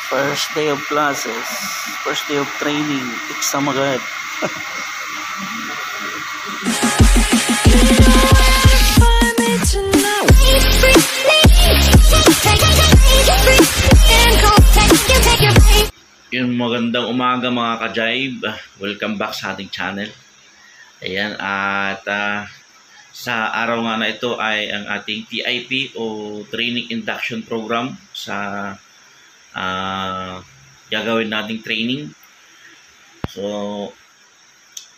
First day of classes, first day of training, exam agad. Yung magandang umaga mga ka-jive, welcome back sa ating channel. Ayan, at sa araw nga na ito ay ang ating TIP o Training Induction Program sa gagawin nating training. So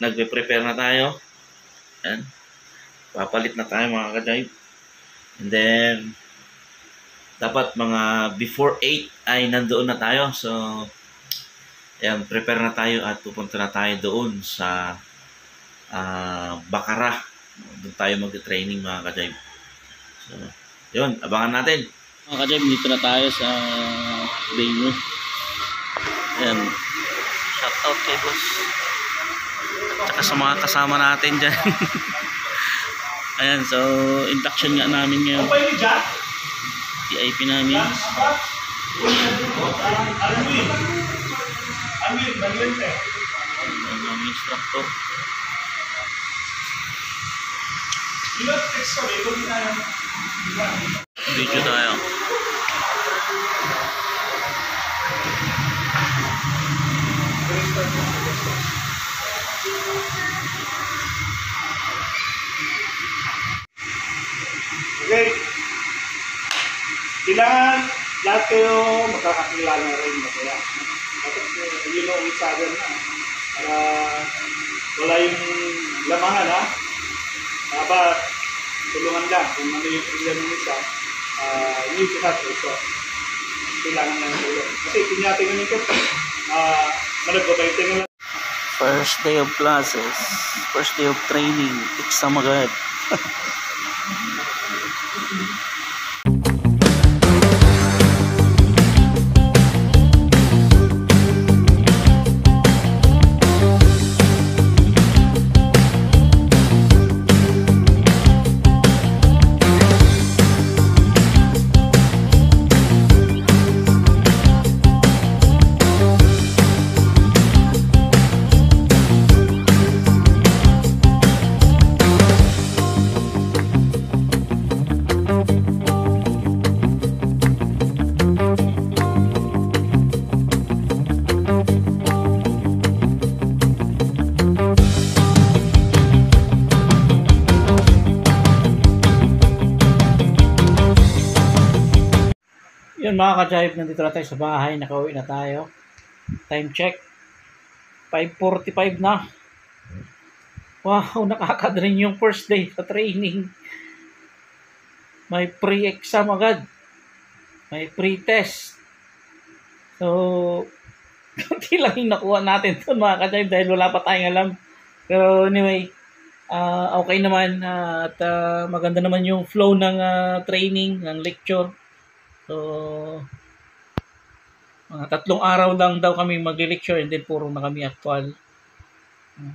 nagpe-prepare na tayo. Ayan, papalit na tayo mga ka-jive. And then dapat mga before 8 ay nandoon na tayo. So ayan, prepare na tayo at pupunta na tayo doon sa Bacara. Doon tayo mag-training mga ka-jive. So yun, abangan natin. Mga ka-jive, dito na tayo sa venue. Ayan, shout out kay boss at sa mga kasama natin dyan. Ayan, so induction nga namin ngayon, TIP namin. Ang instructor. Video tayo. Okay. Kailangan lahat kayo magkakakilala rin na kaya. Tapos yun ang isagan na. Para wala yung lamahan ha. Dapat tulungan lang kung ano yung problema ng isa. Yung isa ito. Kailangan lang tulong. Kasi pinyatingan nito, malagbabaytin lang. First day of classes, first day of training, exam agad. Yun mga ka-jive, nandito na tayo sa bahay, nakauwi na tayo. Time check, 5:45 na. Wow, nakakadrain yung first day sa training. May pre-exam agad, may pre-test. So konti lang yung nakuha natin doon mga ka-jive dahil wala pa tayong alam. Pero anyway, okay naman at maganda naman yung flow ng training, ng lecture. So mga 3 araw lang daw kami magli-lecture and then puro na kami actual.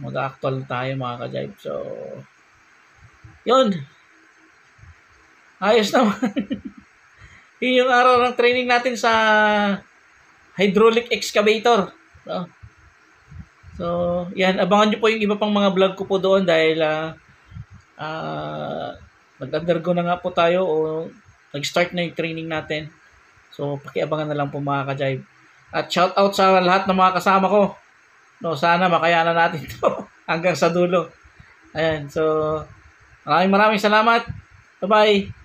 Mag-actual tayo mga ka-jive. So yun, ayos naman. Yun yung araw ng training natin sa hydraulic excavator. So yan, abangan nyo po yung iba pang mga vlog ko po doon dahil nag-undergo na nga po tayo o nag-start na yung training natin. So pakiabangan na lang po mga ka-jive. At shout out sa lahat ng mga kasama ko. No, sana makayanan natin to hanggang sa dulo. Ayan, so maraming salamat. Bye-bye.